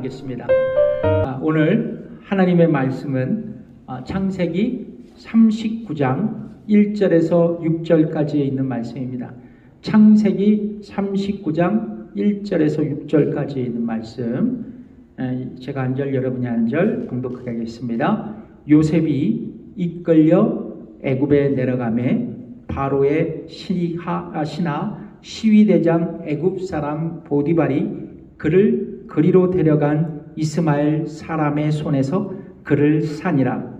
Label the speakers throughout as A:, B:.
A: 나누겠습니다. 오늘 하나님의 말씀은 창세기 39장 1절에서 6절까지에 있는 말씀입니다. 창세기 39장 1절에서 6절까지에 있는 말씀, 제가 한 절, 여러분이 한 절 봉독하게 하겠습니다. 요셉이 이끌려 애굽에 내려가매 바로의 신하 시위대장 애굽 사람 보디발이 그를 그리로 데려간 이스마엘 사람의 손에서 그를 산이라.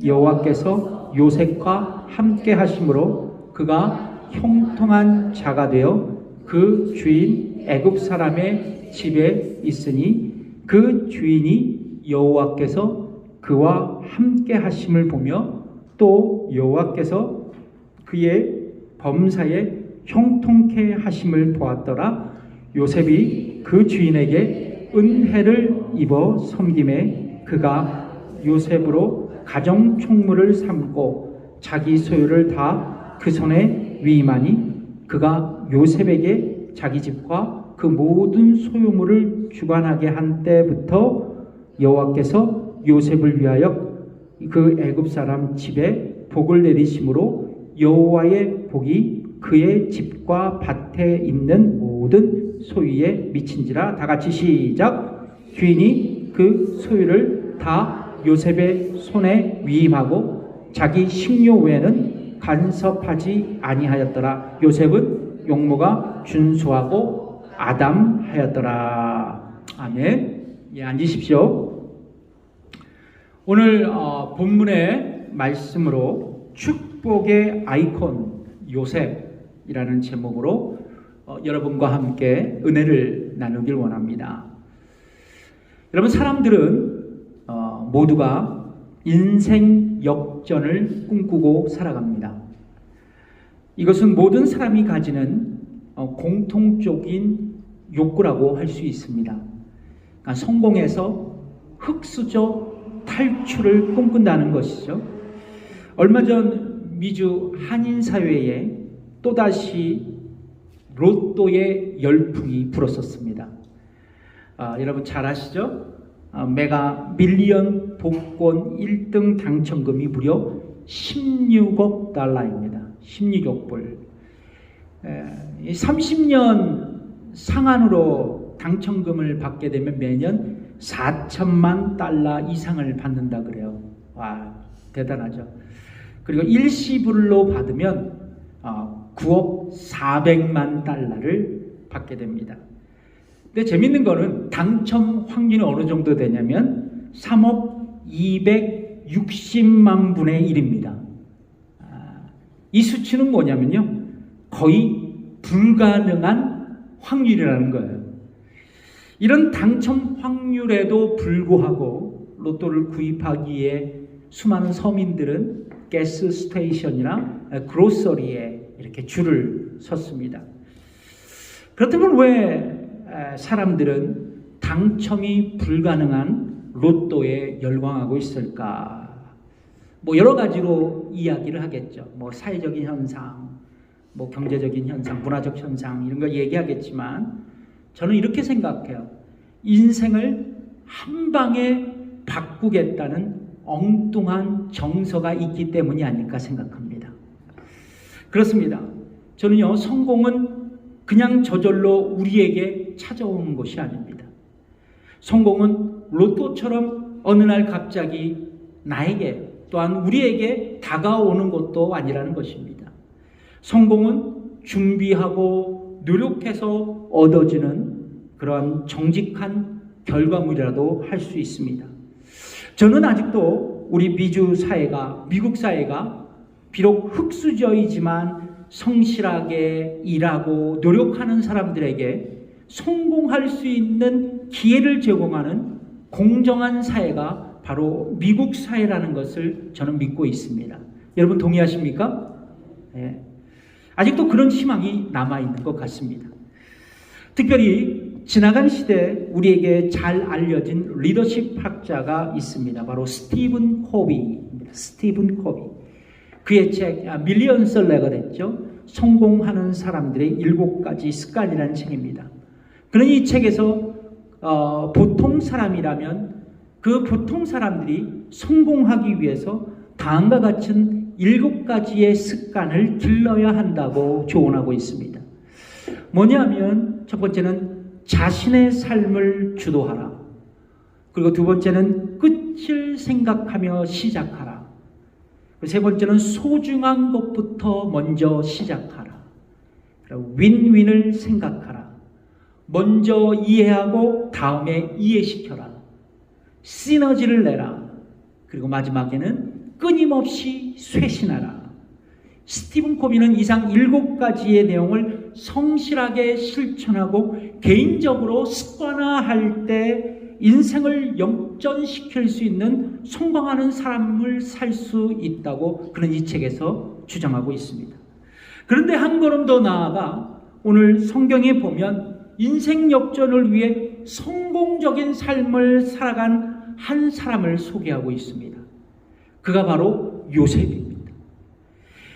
A: 여호와께서 요셉과 함께 하심으로 그가 형통한 자가 되어 그 주인 애굽 사람의 집에 있으니 그 주인이 여호와께서 그와 함께 하심을 보며 또 여호와께서 그의 범사에 형통케 하심을 보았더라. 요셉이 그 주인에게 은혜를 입어 섬김에 그가 요셉으로 가정 총무를 삼고 자기 소유를 다 그 손에 위임하니 그가 요셉에게 자기 집과 그 모든 소유물을 주관하게 한 때부터 여호와께서 요셉을 위하여 그 애굽 사람 집에 복을 내리심으로 여호와의 복이 그의 집과 밭에 있는 모든 소유에 미친지라. 다 같이 시작. 주인이 그 소유를 다 요셉의 손에 위임하고 자기 식료 외에는 간섭하지 아니하였더라. 요셉은 용모가 준수하고 아담하였더라. 아멘. 앉으십시오. 오늘 본문의 말씀으로 축복의 아이콘 요셉이라는 제목으로 여러분과 함께 은혜를 나누길 원합니다. 여러분, 사람들은 모두가 인생 역전을 꿈꾸고 살아갑니다. 이것은 모든 사람이 가지는 공통적인 욕구라고 할 수 있습니다. 그러니까 성공해서 흑수저 탈출을 꿈꾼다는 것이죠. 얼마 전 미주 한인사회에 또다시 로또의 열풍이 불었었습니다. 여러분 잘 아시죠? 메가 밀리언 복권 1등 당첨금이 무려 16억 달러입니다. 16억 불. 30년 상한으로 당첨금을 받게 되면 매년 4천만 달러 이상을 받는다 그래요. 와, 대단하죠. 그리고 일시불로 받으면 9억 400만 달러를 받게 됩니다. 근데 재밌는 거는 당첨 확률이 어느 정도 되냐면 3억 260만 분의 1입니다. 이 수치는 뭐냐면요, 거의 불가능한 확률이라는 거예요. 이런 당첨 확률에도 불구하고 로또를 구입하기 위해 수많은 서민들은 가스 스테이션이나 그로서리에 이렇게 줄을 섰습니다. 그렇다면 왜 사람들은 당첨이 불가능한 로또에 열광하고 있을까? 여러 가지로 이야기를 하겠죠. 사회적인 현상, 경제적인 현상, 문화적 현상 이런 거 얘기하겠지만 저는 이렇게 생각해요. 인생을 한 방에 바꾸겠다는 엉뚱한 정서가 있기 때문이 아닐까 생각합니다. 그렇습니다. 저는요, 성공은 그냥 저절로 우리에게 찾아오는 것이 아닙니다. 성공은 로또처럼 어느 날 갑자기 나에게 또한 우리에게 다가오는 것도 아니라는 것입니다. 성공은 준비하고 노력해서 얻어지는 그러한 정직한 결과물이라도 할 수 있습니다. 저는 아직도 우리 미주 사회가, 미국 사회가 비록 흑수저이지만 성실하게 일하고 노력하는 사람들에게 성공할 수 있는 기회를 제공하는 공정한 사회가 바로 미국 사회라는 것을 저는 믿고 있습니다. 여러분 동의하십니까? 네. 아직도 그런 희망이 남아있는 것 같습니다. 특별히 지나간 시대 우리에게 잘 알려진 리더십 학자가 있습니다. 바로 스티븐 코비입니다. 스티븐 코비. 그의 책 밀리언셀러가 됐죠. 성공하는 사람들의 7가지 습관이라는 책입니다. 그는 이 책에서 보통 사람이라면 그 보통 사람들이 성공하기 위해서 다음과 같은 7가지의 습관을 길러야 한다고 조언하고 있습니다. 뭐냐면 첫 번째는 자신의 삶을 주도하라. 그리고 두 번째는 끝을 생각하며 시작하라. 세 번째는 소중한 것부터 먼저 시작하라. 윈윈을 생각하라. 먼저 이해하고 다음에 이해시켜라. 시너지를 내라. 그리고 마지막에는 끊임없이 쇄신하라. 스티븐 코비는 이상 7가지의 내용을 성실하게 실천하고 개인적으로 습관화할 때 인생을 역전시킬 수 있는 성공하는 삶을 살 수 있다고 그는 이 책에서 주장하고 있습니다. 그런데 한 걸음 더 나아가 오늘 성경에 보면 인생 역전을 위해 성공적인 삶을 살아간 한 사람을 소개하고 있습니다. 그가 바로 요셉입니다.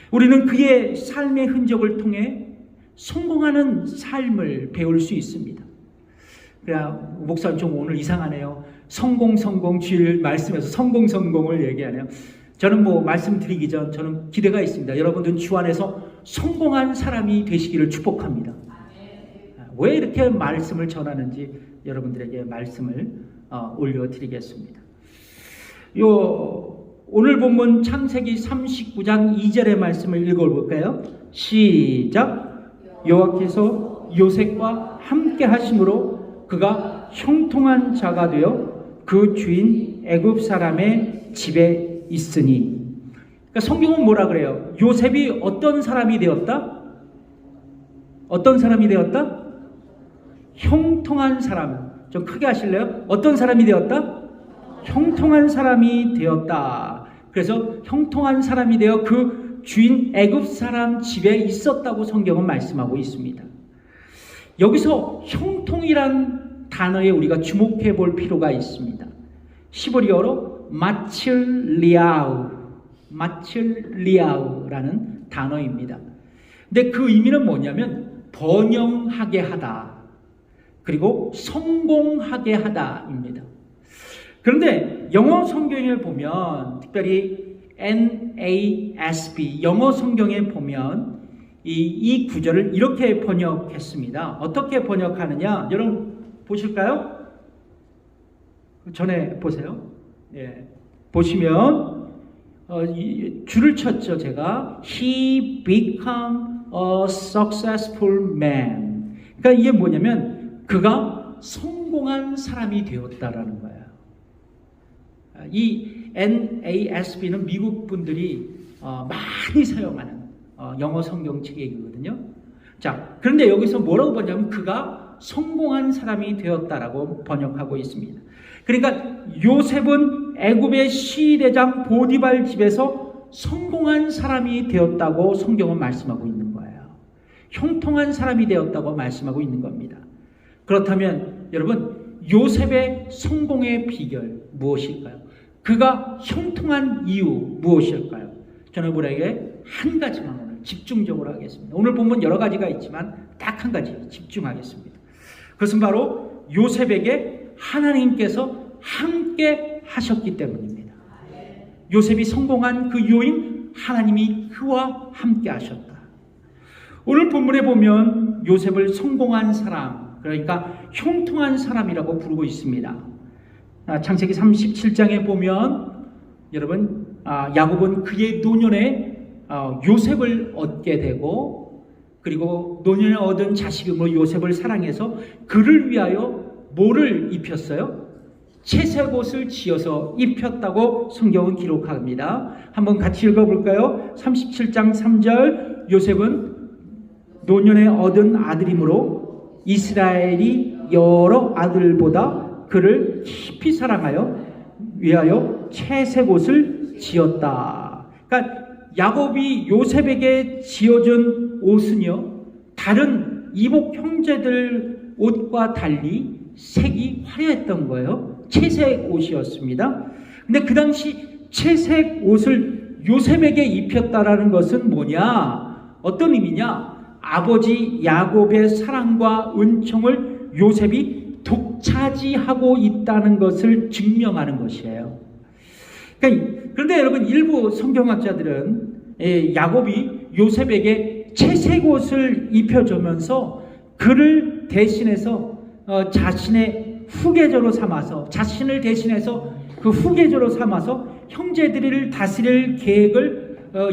A: 우리는 그의 삶의 흔적을 통해 성공하는 삶을 배울 수 있습니다. 그래야 목사님 좀 오늘 이상하네요. 성공 주일 말씀에서 성공을 얘기하네요. 저는 말씀드리기 전 저는 기대가 있습니다. 여러분들은 주 안에서 성공한 사람이 되시기를 축복합니다. 왜 이렇게 말씀을 전하는지 여러분들에게 말씀을 올려드리겠습니다. 오늘 본문 창세기 39장 2절의 말씀을 읽어볼까요? 시작. 여호와께서 요셉과 함께 하심으로 그가 형통한 자가 되어 그 주인 애굽 사람의 집에 있으니. 그러니까 성경은 뭐라 그래요? 요셉이 어떤 사람이 되었다? 어떤 사람이 되었다? 형통한 사람. 좀 크게 하실래요? 어떤 사람이 되었다? 형통한 사람이 되었다. 그래서 형통한 사람이 되어 그 주인 애굽 사람 집에 있었다고 성경은 말씀하고 있습니다. 여기서 형통이란 단어에 우리가 주목해 볼 필요가 있습니다. 히브리어로 마칠리아우라는 단어입니다. 근데 그 의미는 뭐냐면 번영하게 하다, 그리고 성공하게 하다입니다. 그런데 영어 성경에 보면, 특별히 NASB 영어 성경에 보면 이 구절을 이렇게 번역했습니다. 어떻게 번역하느냐? 여러분 보실까요? 전에 보세요. 예, 보시면 줄을 쳤죠. 제가 He became a successful man. 그러니까 이게 뭐냐면 그가 성공한 사람이 되었다라는 거예요. 이 NASB는 미국 분들이 많이 사용하는 영어 성경책이거든요. 자, 그런데 여기서 뭐라고 번역하면 그가 성공한 사람이 되었다라고 번역하고 있습니다. 그러니까 요셉은 애굽의 시대장 보디발 집에서 성공한 사람이 되었다고 성경은 말씀하고 있는 거예요. 형통한 사람이 되었다고 말씀하고 있는 겁니다. 그렇다면 여러분, 요셉의 성공의 비결 무엇일까요? 그가 형통한 이유 무엇일까요? 저는 여러분에게 한 가지만 오늘 집중적으로 하겠습니다. 오늘 보면 여러 가지가 있지만 딱 한 가지 집중하겠습니다. 그것은 바로 요셉에게 하나님께서 함께 하셨기 때문입니다. 요셉이 성공한 그 요인, 하나님이 그와 함께 하셨다. 오늘 본문에 보면 요셉을 성공한 사람, 그러니까 형통한 사람이라고 부르고 있습니다. 창세기 37장에 보면 여러분, 야곱은 그의 노년에 요셉을 얻게 되고, 그리고 노년에 얻은 자식으로 요셉을 사랑해서 그를 위하여 뭐를 입혔어요? 채색 옷을 지어서 입혔다고 성경은 기록합니다. 한번 같이 읽어볼까요? 37장 3절. 요셉은 노년에 얻은 아들이므로 이스라엘이 여러 아들보다 그를 깊이 사랑하여 위하여 채색 옷을 지었다. 그러니까 야곱이 요셉에게 지어준 옷은요, 다른 이복 형제들 옷과 달리 색이 화려했던 거예요. 채색 옷이었습니다. 근데 그 당시 채색 옷을 요셉에게 입혔다라는 것은 뭐냐? 어떤 의미냐? 아버지 야곱의 사랑과 은총을 요셉이 독차 차지하고 있다는 것을 증명하는 것이에요. 그런데 여러분, 일부 성경학자들은 야곱이 요셉에게 채색 옷을 입혀주면서 그를 대신해서 자신의 후계자로 삼아서, 자신을 대신해서 그 후계자로 삼아서 형제들을 다스릴 계획을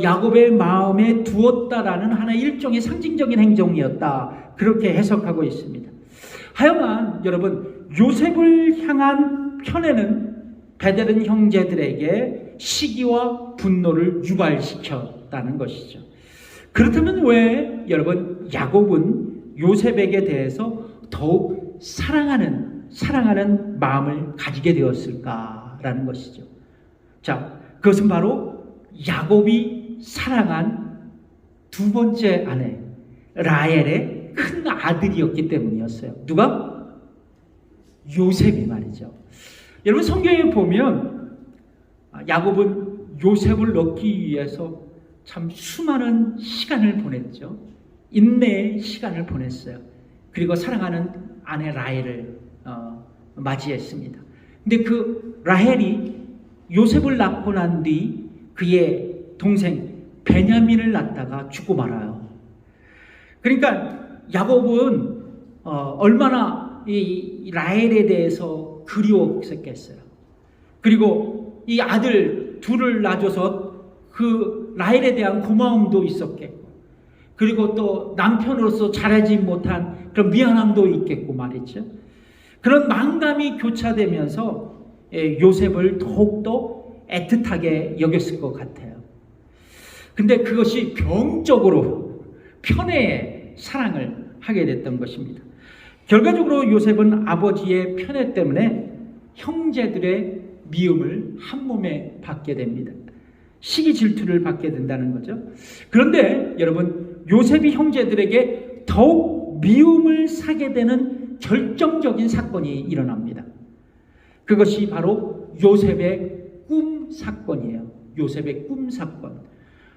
A: 야곱의 마음에 두었다라는 하나의 일종의 상징적인 행동이었다, 그렇게 해석하고 있습니다. 하여간 여러분, 요셉을 향한 편애는 베델은 형제들에게 시기와 분노를 유발시켰다는 것이죠. 그렇다면 왜 여러분, 야곱은 요셉에게 대해서 더욱 사랑하는 마음을 가지게 되었을까라는 것이죠. 자, 그것은 바로 야곱이 사랑한 두 번째 아내 라헬의 큰 아들이었기 때문이었어요. 누가? 요셉이 말이죠. 여러분, 성경에 보면 야곱은 요셉을 넣기 위해서 참 수많은 시간을 보냈죠. 인내의 시간을 보냈어요. 그리고 사랑하는 아내 라헬을 맞이했습니다. 근데 그 라헬이 요셉을 낳고 난 뒤 그의 동생 베냐민을 낳다가 죽고 말아요. 그러니까 야곱은 얼마나 이 라헬에 대해서 그리웠겠어요. 그리고 이 아들 둘을 낳아줘서 그 라헬에 대한 고마움도 있었겠고, 그리고 또 남편으로서 잘하지 못한 그런 미안함도 있겠고 말이죠. 그런 만감이 교차되면서 요셉을 더욱더 애틋하게 여겼을 것 같아요. 근데 그것이 병적으로 편애의 사랑을 하게 됐던 것입니다. 결과적으로 요셉은 아버지의 편애 때문에 형제들의 미움을 한 몸에 받게 됩니다. 시기 질투를 받게 된다는 거죠. 그런데 여러분, 요셉이 형제들에게 더욱 미움을 사게 되는 결정적인 사건이 일어납니다. 그것이 바로 요셉의 꿈 사건이에요. 요셉의 꿈 사건.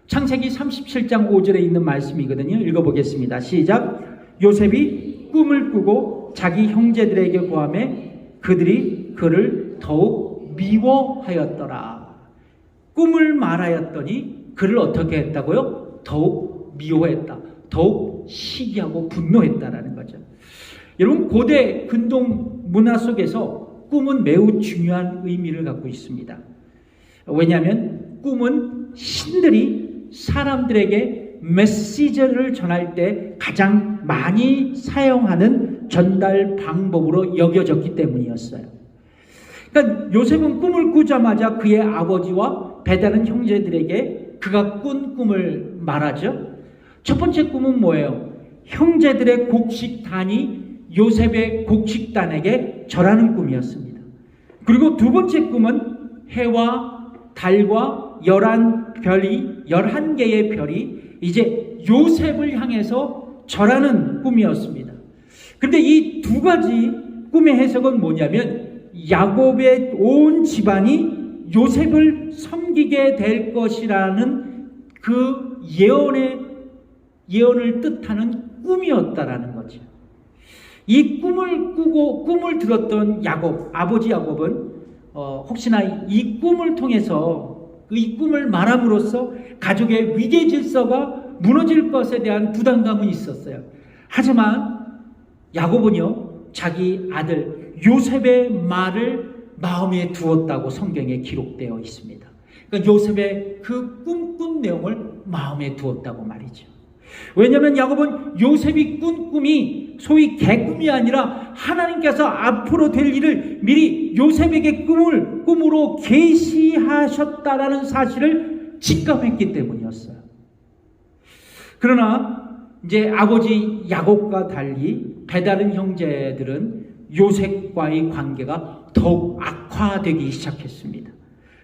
A: 창세기 37장 5절에 있는 말씀이거든요. 읽어보겠습니다. 시작. 요셉이 꿈을 꾸고 자기 형제들에게 고하매 그들이 그를 더욱 미워하였더라. 꿈을 말하였더니 그를 어떻게 했다고요? 더욱 미워했다. 더욱 시기하고 분노했다라는 거죠. 여러분, 고대 근동 문화 속에서 꿈은 매우 중요한 의미를 갖고 있습니다. 왜냐하면 꿈은 신들이 사람들에게 메시지를 전할 때 가장 많이 사용하는 전달 방법으로 여겨졌기 때문이었어요. 그러니까 요셉은 꿈을 꾸자마자 그의 아버지와 배다른 형제들에게 그가 꾼 꿈을 말하죠. 첫 번째 꿈은 뭐예요? 형제들의 곡식단이 요셉의 곡식단에게 절하는 꿈이었습니다. 그리고 두 번째 꿈은 해와 달과 11개의 별이 이제 요셉을 향해서 절하는 꿈이었습니다. 그런데 이 두 가지 꿈의 해석은 뭐냐면 야곱의 온 집안이 요셉을 섬기게 될 것이라는 그 예언을 뜻하는 꿈이었다라는 거죠. 이 꿈을 들었던 아버지 야곱은 혹시나 이 꿈을 통해서 이 꿈을 말함으로써 가족의 위계 질서가 무너질 것에 대한 부담감은 있었어요. 하지만 야곱은요, 자기 아들 요셉의 말을 마음에 두었다고 성경에 기록되어 있습니다. 그러니까 요셉의 그 꿈 내용을 마음에 두었다고 말이죠. 왜냐하면 야곱은 요셉이 꾼 꿈이 소위 개꿈이 아니라 하나님께서 앞으로 될 일을 미리 요셉에게 꿈으로 계시하셨다라는 사실을 직감했기 때문이었어요. 그러나 이제 아버지 야곱과 달리 배다른 형제들은 요셉과의 관계가 더욱 악화되기 시작했습니다.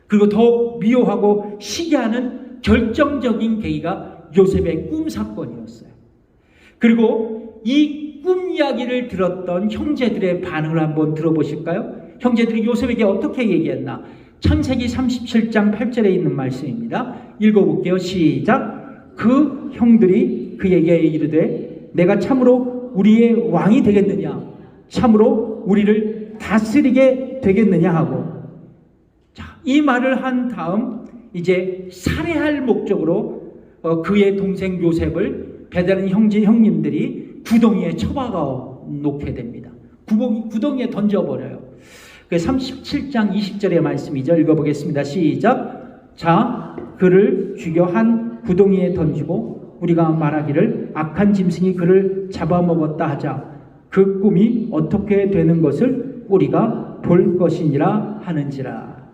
A: 그리고 더욱 미워하고 시기하는 결정적인 계기가 요셉의 꿈 사건이었어요. 그리고 이 꿈 이야기를 들었던 형제들의 반응을 한번 들어보실까요? 형제들이 요셉에게 어떻게 얘기했나? 창세기 37장 8절에 있는 말씀입니다. 읽어볼게요. 시작. 그 형들이 그에게 이르되 내가 참으로 우리의 왕이 되겠느냐? 참으로 우리를 다스리게 되겠느냐 하고, 자, 이 말을 한 다음 이제 살해할 목적으로 그의 동생 요셉을 베드라는 형님들이 구덩이에 처박아 놓게 됩니다. 구덩이에 던져버려요. 37장 20절의 말씀이죠. 읽어보겠습니다. 시작. 자, 그를 죽여 한 구덩이에 던지고 우리가 말하기를 악한 짐승이 그를 잡아먹었다 하자. 그 꿈이 어떻게 되는 것을 우리가 볼 것이니라 하는지라.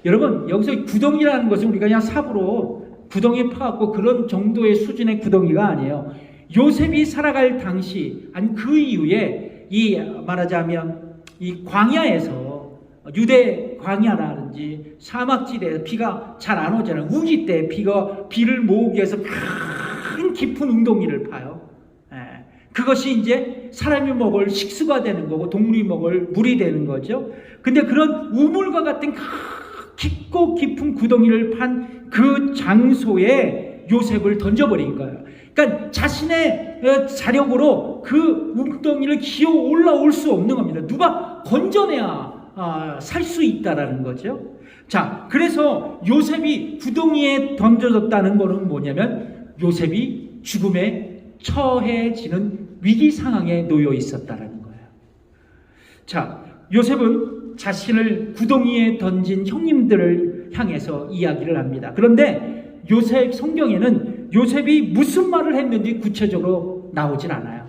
A: 여러분, 여기서 구덩이라는 것은 우리가 그냥 삽으로 구덩이 파갖고 그런 정도의 수준의 구덩이가 아니에요. 요셉이 살아갈 당시, 아니 그 이후에 이 말하자면 이 광야에서, 유대 광야라든지 사막지대에서 비가 잘 안 오잖아요. 우기 때 비를 모으기 위해서 큰 깊은 웅덩이를 파요. 그것이 이제 사람이 먹을 식수가 되는 거고 동물이 먹을 물이 되는 거죠. 근데 그런 우물과 같은 깊고 깊은 구덩이를 판 그 장소에 요셉을 던져버린 거예요. 그러니까 자신의 자력으로 그 웅덩이를 기어 올라올 수 없는 겁니다. 누가 건져내야 살 수 있다라는 거죠. 자, 그래서 요셉이 구덩이에 던져졌다는 거는 뭐냐면 요셉이 죽음에 처해지는 위기 상황에 놓여 있었다라는 거예요. 자, 요셉은 자신을 구덩이에 던진 형님들을 향해서 이야기를 합니다. 그런데 요셉 성경에는 요셉이 무슨 말을 했는지 구체적으로 나오질 않아요.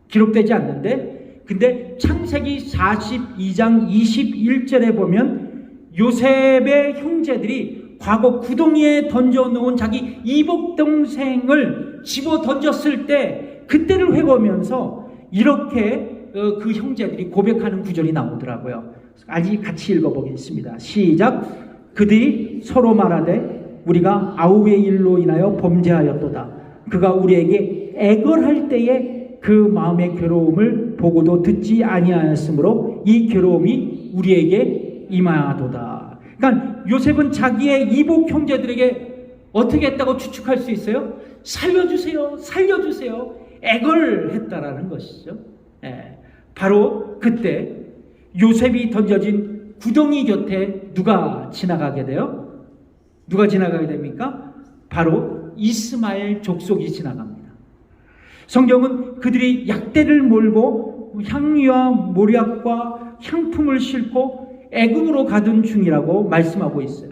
A: 기록되지 않는데, 근데 창세기 42장 21절에 보면 요셉의 형제들이 과거 구덩이에 던져놓은 자기 이복 동생을 집어 던졌을 때 그때를 회고하면서 이렇게 그 형제들이 고백하는 구절이 나오더라고요. 아직 같이 읽어보겠습니다. 시작. 그들이 서로 말하되 우리가 아우의 일로 인하여 범죄하였도다. 그가 우리에게 애걸할 때에 그 마음의 괴로움을 보고도 듣지 아니하였으므로 이 괴로움이 우리에게 임하도다. 그러니까 요셉은 자기의 이복 형제들에게 어떻게 했다고 추측할 수 있어요? 살려주세요, 살려주세요, 애걸했다라는 것이죠. 바로 그때 요셉이 던져진 구덩이 곁에 누가 지나가게 돼요? 누가 지나가게 됩니까? 바로 이스마엘 족속이 지나갑니다. 성경은 그들이 약대를 몰고 향유와 모략과 향품을 싣고 애굽으로 가던 중이라고 말씀하고 있어요.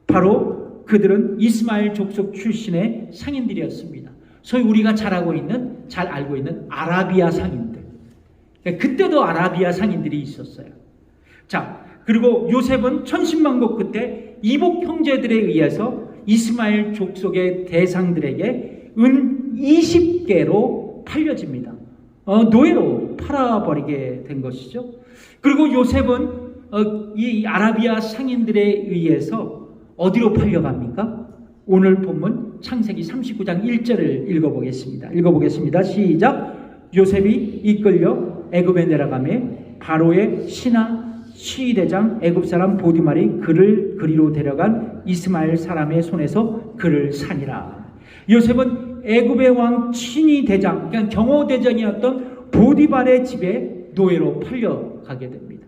A: 바로 그들은 이스마엘 족속 출신의 상인들이었습니다. 소위 우리가 잘 알고 있는 아라비아 상인들. 그때도 아라비아 상인들이 있었어요. 자, 그리고 요셉은 천신만고 끝에 이복 형제들에 의해서 이스마엘 족속의 대상들에게 은 20개로 팔려집니다. 노예로 팔아버리게 된 것이죠. 그리고 요셉은 이 아라비아 상인들에 의해서 어디로 팔려갑니까? 오늘 본문 창세기 39장 1절을 읽어보겠습니다. 시작. 요셉이 이끌려 애굽에 내려가매 바로의 신하 시대장 애굽 사람 보디말이 그를 그리로 데려간 이스마엘 사람의 손에서 그를 산이라. 요셉은 애굽의 왕 친위 대장, 그러니까 경호 대장이었던 보디발의 집에 노예로 팔려가게 됩니다.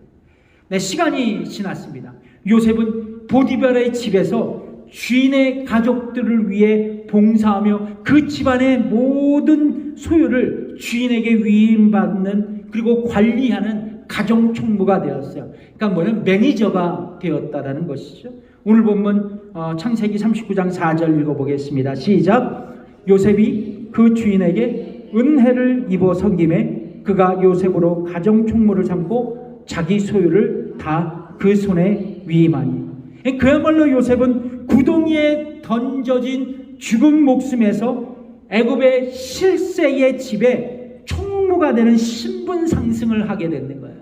A: 네, 시간이 지났습니다. 요셉은 보디발의 집에서 주인의 가족들을 위해 봉사하며 그 집안의 모든 소유를 주인에게 위임받는 그리고 관리하는 가정 총무가 되었어요. 그러니까 뭐냐면 매니저가 되었다라는 것이죠. 오늘 본문 창세기 39장 4절 읽어보겠습니다. 시작. 요셉이 그 주인에게 은혜를 입어 섬김에 그가 요셉으로 가정 총무를 삼고 자기 소유를 다 그 손에 위임하니. 그야말로 요셉은 구덩이에 던져진 죽은 목숨에서 애굽의 실세의 집에 총무가 되는 신분 상승을 하게 되는 거예요.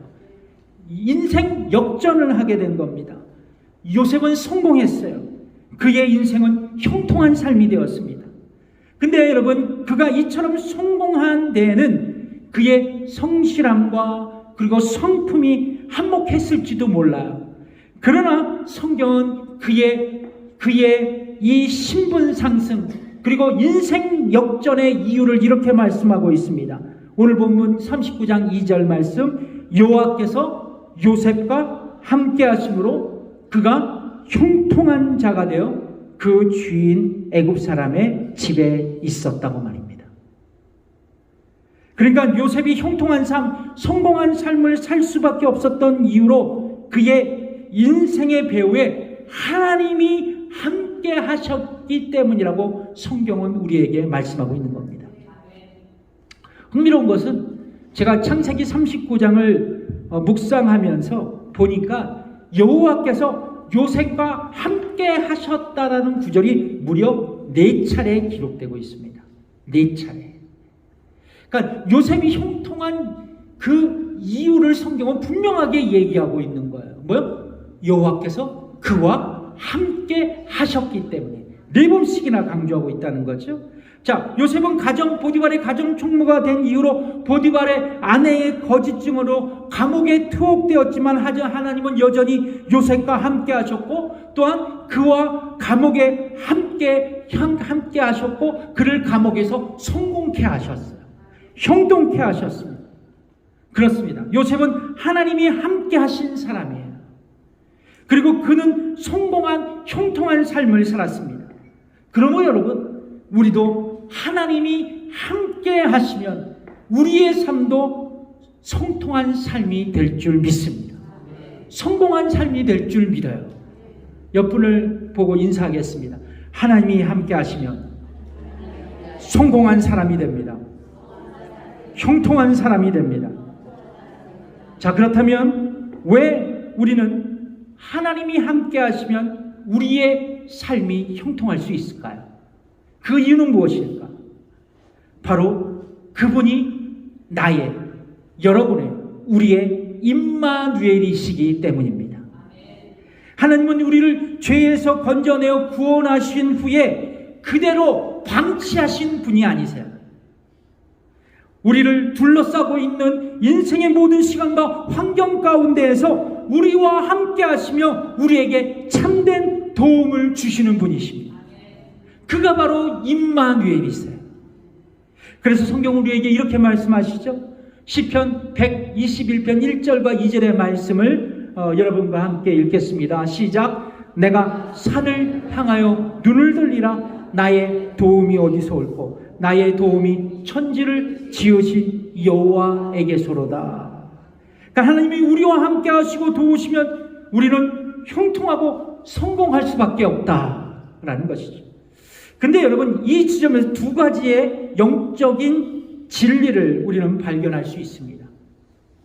A: 인생 역전을 하게 된 겁니다. 요셉은 성공했어요. 그의 인생은 형통한 삶이 되었습니다. 근데 여러분, 그가 이처럼 성공한 데에는 그의 성실함과 그리고 성품이 한몫했을지도 몰라요. 그러나 성경은 그의 이 신분 상승 그리고 인생 역전의 이유를 이렇게 말씀하고 있습니다. 오늘 본문 39장 2절 말씀, 여호와께서 요셉과 함께 하심으로 그가 형통한 자가 되어 그 주인 애굽 사람의 집에 있었다고 말입니다. 그러니까 요셉이 형통한 삶, 성공한 삶을 살 수밖에 없었던 이유로 그의 인생의 배후에 하나님이 함께 하셨기 때문이라고 성경은 우리에게 말씀하고 있는 겁니다. 흥미로운 것은 제가 창세기 39장을 묵상하면서 보니까 여호와께서 요셉과 함께 하셨다라는 구절이 무려 4차례 기록되고 있습니다. 4차례. 그러니까 요셉이 형통한 그 이유를 성경은 분명하게 얘기하고 있는 거예요. 뭐요? 여호와께서 그와 함께 하셨기 때문에 4번씩이나 강조하고 있다는 거죠. 자, 요셉은 보디발의 가정 총무가 된 이후로 보디발의 아내의 거짓증으로 감옥에 투옥되었지만 하나님은 여전히 요셉과 함께 하셨고 또한 그와 감옥에 함께 하셨고 그를 감옥에서 성공케 하셨어요. 형통케 하셨습니다. 그렇습니다. 요셉은 하나님이 함께 하신 사람이에요. 그리고 그는 성공한 형통한 삶을 살았습니다. 그러므로 여러분, 우리도 하나님이 함께 하시면 우리의 삶도 성통한 삶이 될 줄 믿습니다. 성공한 삶이 될 줄 믿어요. 옆분을 보고 인사하겠습니다. 하나님이 함께 하시면 성공한 사람이 됩니다. 형통한 사람이 됩니다. 자, 그렇다면 왜 우리는 하나님이 함께 하시면 우리의 삶이 형통할 수 있을까요? 그 이유는 무엇일까? 바로 그분이 나의, 여러분의, 우리의 임마누엘이시기 때문입니다. 하나님은 우리를 죄에서 건져내어 구원하신 후에 그대로 방치하신 분이 아니세요. 우리를 둘러싸고 있는 인생의 모든 시간과 환경 가운데에서 우리와 함께 하시며 우리에게 참된 도움을 주시는 분이십니다. 그가 바로 임마누엘이세요. 그래서 성경 우리에게 이렇게 말씀하시죠. 시편 121편 1절과 2절의 말씀을 여러분과 함께 읽겠습니다. 시작. 내가 산을 향하여 눈을 들리라. 나의 도움이 어디서 올꼬? 나의 도움이 천지를 지으신 여호와에게서로다. 그러니까 하나님이 우리와 함께 하시고 도우시면 우리는 형통하고 성공할 수밖에 없다라는 것이죠. 근데 여러분, 이 지점에서 2가지의 영적인 진리를 우리는 발견할 수 있습니다.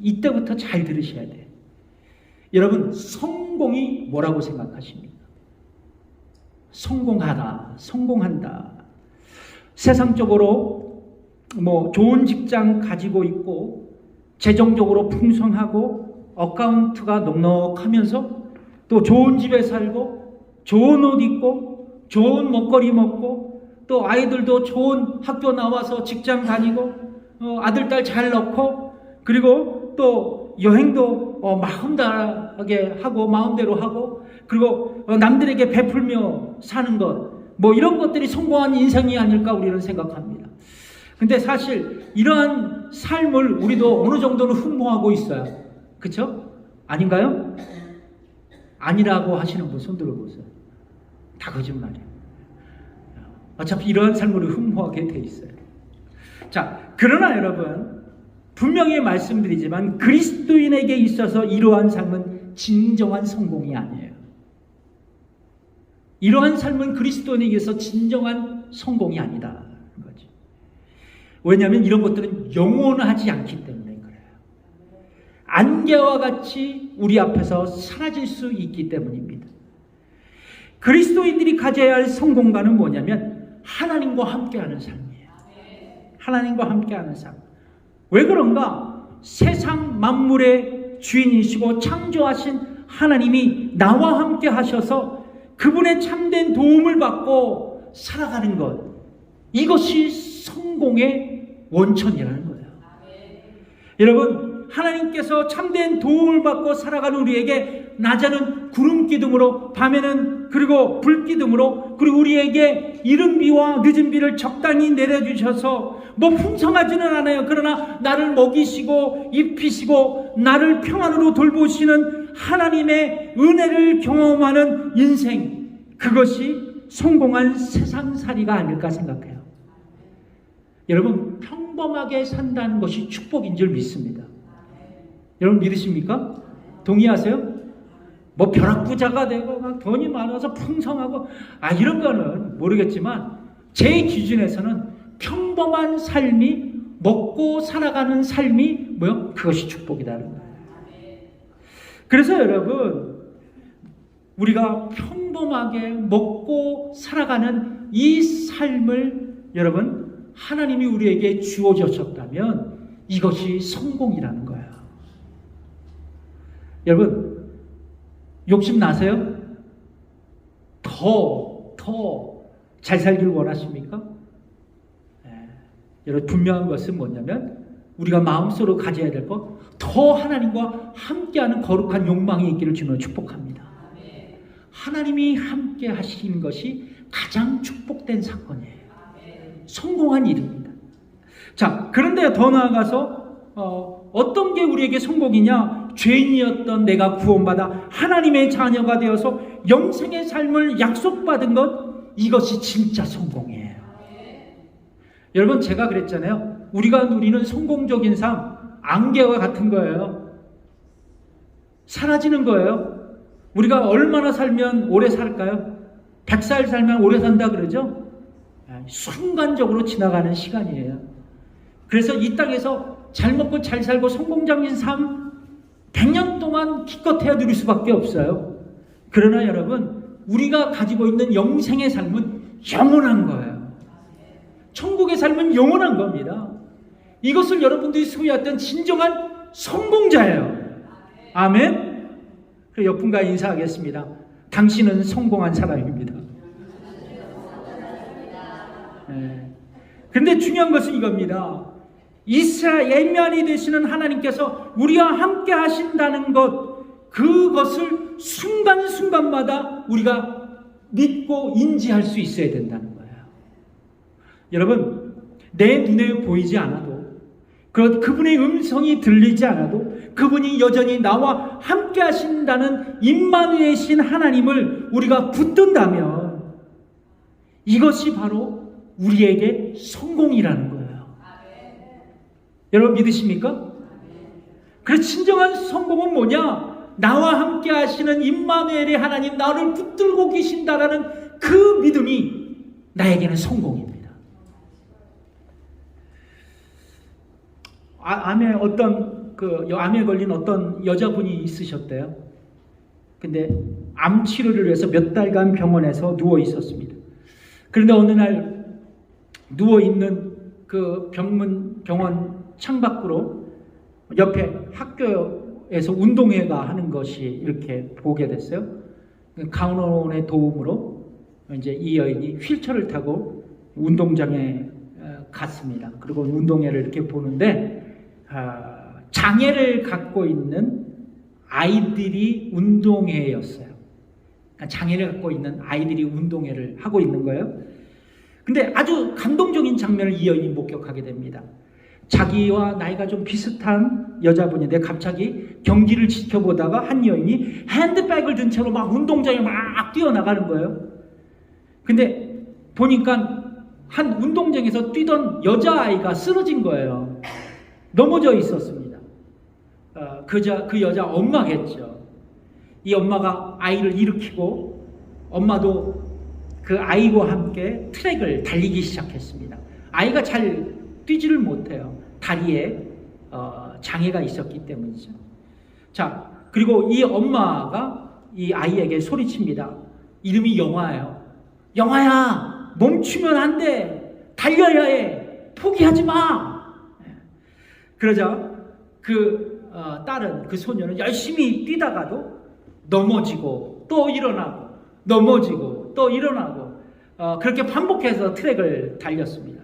A: 이때부터 잘 들으셔야 돼요. 여러분, 성공이 뭐라고 생각하십니까? 성공하다, 성공한다. 세상적으로 좋은 직장 가지고 있고 재정적으로 풍성하고 어카운트가 넉넉하면서 또 좋은 집에 살고 좋은 옷 입고 좋은 먹거리 먹고 또 아이들도 좋은 학교 나와서 직장 다니고 아들 딸 잘 낳고 그리고 또 여행도 마음대로 하고 마음대로 하고 그리고 남들에게 베풀며 사는 것 이런 것들이 성공한 인생이 아닐까 우리는 생각합니다. 근데 사실 이러한 삶을 우리도 어느 정도는 흠모하고 있어요. 그렇죠? 아닌가요? 아니라고 하시는 분 손 들어보세요. 다 거짓말이에요. 어차피 이러한 삶을 흠모하게 돼 있어요. 자, 그러나 여러분, 분명히 말씀드리지만 그리스도인에게 있어서 이러한 삶은 진정한 성공이 아니에요. 이러한 삶은 그리스도인에게서 진정한 성공이 아니다. 왜냐하면 이런 것들은 영원하지 않기 때문에 그래요. 안개와 같이 우리 앞에서 사라질 수 있기 때문입니다. 그리스도인들이 가져야 할 성공관은 뭐냐면 하나님과 함께하는 삶이에요. 하나님과 함께하는 삶. 왜 그런가? 세상 만물의 주인이시고 창조하신 하나님이 나와 함께 하셔서 그분의 참된 도움을 받고 살아가는 것, 이것이 성공의 원천이라는 거예요. 여러분, 하나님께서 참된 도움을 받고 살아가는 우리에게 낮에는 구름 기둥으로 밤에는 그리고 불기둥으로, 그리고 우리에게 이른 비와 늦은 비를 적당히 내려주셔서 뭐 풍성하지는 않아요. 그러나 나를 먹이시고 입히시고 나를 평안으로 돌보시는 하나님의 은혜를 경험하는 인생, 그것이 성공한 세상살이가 아닐까 생각해요. 여러분, 평범하게 산다는 것이 축복인 줄 믿습니다. 여러분 믿으십니까? 동의하세요? 뭐 벼락부자가 되고 막 돈이 많아서 풍성하고 이런 거는 모르겠지만 제 기준에서는 평범한 삶이, 먹고 살아가는 삶이 뭐요? 그것이 축복이라는 거예요. 그래서 여러분, 우리가 평범하게 먹고 살아가는 이 삶을 여러분 하나님이 우리에게 주어주셨다면 이것이 성공이라는 거예요. 여러분 욕심 나세요? 더 잘 살길 원하십니까? 여러분 분명한 것은 뭐냐면 우리가 마음속으로 가져야 될 것, 더 하나님과 함께하는 거룩한 욕망이 있기를 주님으로 축복합니다. 하나님이 함께 하시는 것이 가장 축복된 사건이에요. 성공한 일입니다. 자, 그런데 더 나아가서 어떤 게 우리에게 성공이냐? 죄인이었던 내가 구원받아 하나님의 자녀가 되어서 영생의 삶을 약속받은 것, 이것이 진짜 성공이에요. 여러분 제가 그랬잖아요. 우리가 누리는 성공적인 삶, 안개와 같은 거예요. 사라지는 거예요. 우리가 얼마나 살면 오래 살까요? 100살 살면 오래 산다 그러죠? 순간적으로 지나가는 시간이에요. 그래서 이 땅에서 잘 먹고 잘 살고 성공적인 삶 100년 동안 기껏해야 누릴 수밖에 없어요. 그러나 여러분, 우리가 가지고 있는 영생의 삶은 영원한 거예요. 천국의 삶은 영원한 겁니다. 이것을 여러분들이 소유했던 진정한 성공자예요. 아멘. 그 옆분과 인사하겠습니다. 당신은 성공한 사람입니다. 그런데 중요한 것은 이겁니다. 이스라엘만이 되시는 하나님께서 우리와 함께 하신다는 것, 그것을 순간순간마다 우리가 믿고 인지할 수 있어야 된다는 거예요. 여러분, 내 눈에 보이지 않아도, 그분의 음성이 들리지 않아도 그분이 여전히 나와 함께 하신다는 임마누엘이신 하나님을 우리가 붙든다면 이것이 바로 우리에게 성공이라는 거예요. 여러분 믿으십니까? 그래서 진정한 성공은 뭐냐? 나와 함께 하시는 임마누엘의 하나님, 나를 붙들고 계신다라는 그 믿음이 나에게는 성공입니다. 암에 암에 걸린 어떤 여자분이 있으셨대요. 근데 암 치료를 위해서 몇 달간 병원에서 누워 있었습니다. 그런데 어느 날 누워 있는 그 병원 창밖으로 옆에 학교에서 운동회가 하는 것이 이렇게 보게 됐어요. 강원의 도움으로 이제 이 여인이 휠체어를 타고 운동장에 갔습니다. 그리고 운동회를 이렇게 보는데 장애를 갖고 있는 아이들이 운동회였어요. 그러니까 장애를 갖고 있는 아이들이 운동회를 하고 있는 거예요. 근데 아주 감동적인 장면을 이 여인이 목격하게 됩니다. 자기와 나이가 좀 비슷한 여자분인데 갑자기 경기를 지켜보다가 한 여인이 핸드백을 든 채로 막 운동장에 막 뛰어나가는 거예요. 근데 보니까 한 운동장에서 뛰던 여자아이가 쓰러진 거예요. 넘어져 있었습니다. 그 여자 엄마겠죠. 이 엄마가 아이를 일으키고 엄마도 그 아이와 함께 트랙을 달리기 시작했습니다. 아이가 잘 뛰지를 못해요. 다리에 장애가 있었기 때문이죠. 자, 그리고 이 엄마가 이 아이에게 소리칩니다. 이름이 영화예요. 영화야, 멈추면 안 돼. 달려야 해. 포기하지 마. 그러자 그 딸은, 그 소녀는 열심히 뛰다가도 넘어지고 또 일어나고 넘어지고 또 일어나고 그렇게 반복해서 트랙을 달렸습니다.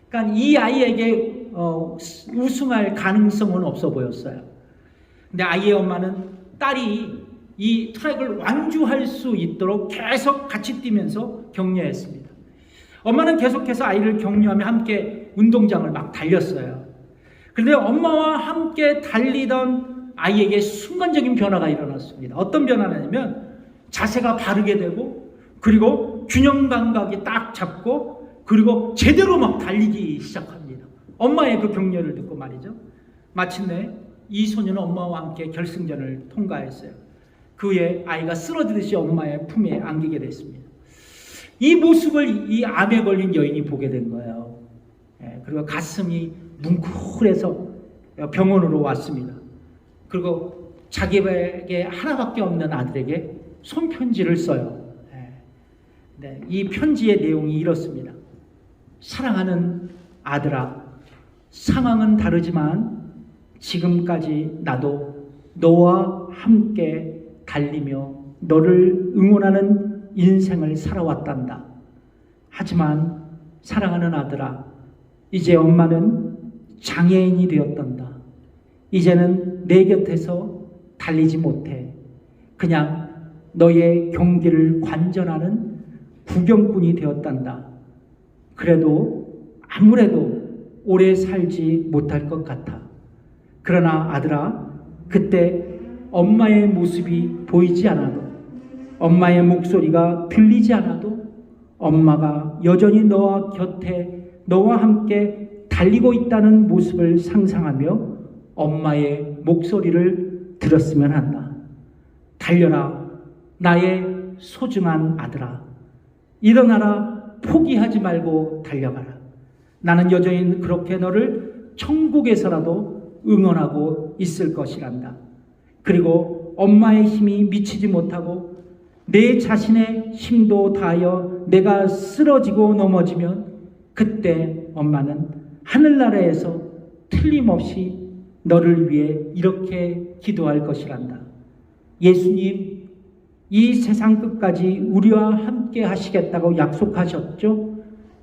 A: 그러니까 이 아이에게 우승할 가능성은 없어 보였어요. 근데 아이의 엄마는 딸이 이 트랙을 완주할 수 있도록 계속 같이 뛰면서 격려했습니다. 엄마는 계속해서 아이를 격려하며 함께 운동장을 막 달렸어요. 그런데 엄마와 함께 달리던 아이에게 순간적인 변화가 일어났습니다. 어떤 변화냐면 자세가 바르게 되고, 그리고 균형 감각이 딱 잡고, 그리고 제대로 막 달리기 시작합니다. 엄마의 그 격려를 듣고 말이죠. 마침내 이 소녀는 엄마와 함께 결승전을 통과했어요. 그 후에 아이가 쓰러지듯이 엄마의 품에 안기게 됐습니다. 이 모습을 이 암에 걸린 여인이 보게 된 거예요. 그리고 가슴이 뭉클해서 병원으로 왔습니다. 그리고 자기에게 하나밖에 없는 아들에게 손편지를 써요. 이 편지의 내용이 이렇습니다. 사랑하는 아들아, 상황은 다르지만 지금까지 나도 너와 함께 달리며 너를 응원하는 인생을 살아왔단다. 하지만 사랑하는 아들아, 이제 엄마는 장애인이 되었단다. 이제는 내 곁에서 달리지 못해. 그냥 너의 경기를 관전하는 구경꾼이 되었단다. 그래도 아무래도 오래 살지 못할 것 같아. 그러나 아들아, 그때 엄마의 모습이 보이지 않아도, 엄마의 목소리가 들리지 않아도 엄마가 여전히 너와 곁에 너와 함께 달리고 있다는 모습을 상상하며 엄마의 목소리를 들었으면 한다. 달려라, 나의 소중한 아들아. 일어나라, 포기하지 말고 달려가라. 나는 여전히 그렇게 너를 천국에서라도 응원하고 있을 것이란다. 그리고 엄마의 힘이 미치지 못하고 내 자신의 힘도 다하여 내가 쓰러지고 넘어지면 그때 엄마는 하늘나라에서 틀림없이 너를 위해 이렇게 기도할 것이란다. 예수님, 이 세상 끝까지 우리와 함께 하시겠다고 약속하셨죠?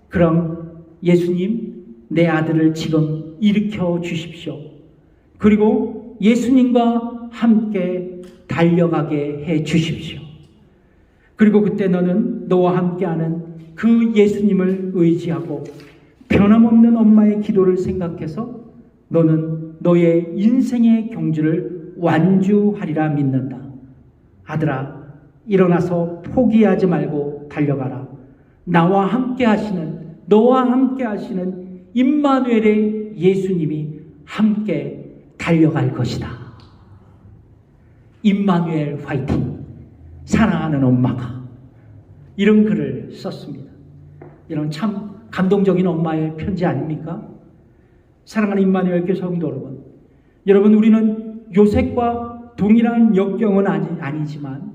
A: 그럼 예수님, 내 아들을 지금 일으켜 주십시오. 그리고 예수님과 함께 달려가게 해 주십시오. 그리고 그때 너는 너와 함께하는 그 예수님을 의지하고 변함없는 엄마의 기도를 생각해서 너는 너의 인생의 경주를 완주하리라 믿는다. 아들아, 일어나서 포기하지 말고 달려가라. 나와 함께 하시는, 너와 함께 하시는 임마누엘의 예수님이 함께 달려갈 것이다. 임마누엘 화이팅! 사랑하는 엄마가 이런 글을 썼습니다. 이런 참 감동적인 엄마의 편지 아닙니까? 사랑하는 임마누엘 교회 성도 여러분, 우리는 요셉과 동일한 역경은 아니지만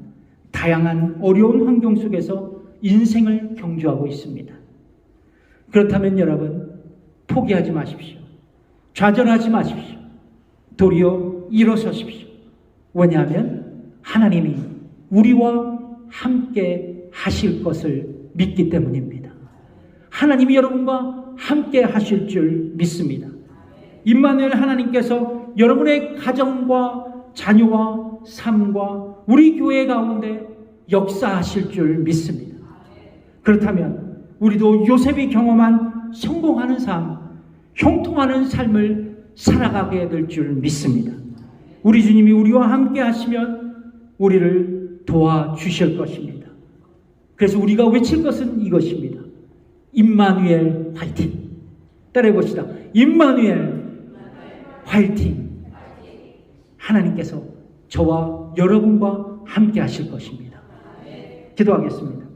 A: 다양한 어려운 환경 속에서 인생을 경주하고 있습니다. 그렇다면 여러분, 포기하지 마십시오. 좌절하지 마십시오. 도리어 일어서십시오. 왜냐하면 하나님이 우리와 함께 하실 것을 믿기 때문입니다. 하나님이 여러분과 함께 하실 줄 믿습니다. 임마누엘 하나님께서 여러분의 가정과 자녀와 삶과 우리 교회 가운데 역사하실 줄 믿습니다. 그렇다면 우리도 요셉이 경험한 성공하는 삶, 형통하는 삶을 살아가게 될 줄 믿습니다. 우리 주님이 우리와 함께 하시면 우리를 도와주실 것입니다. 그래서 우리가 외칠 것은 이것입니다. 임마누엘 화이팅! 따라해 봅시다. 임마누엘 화이팅! 하나님께서 저와 여러분과 함께 하실 것입니다. 기도하겠습니다.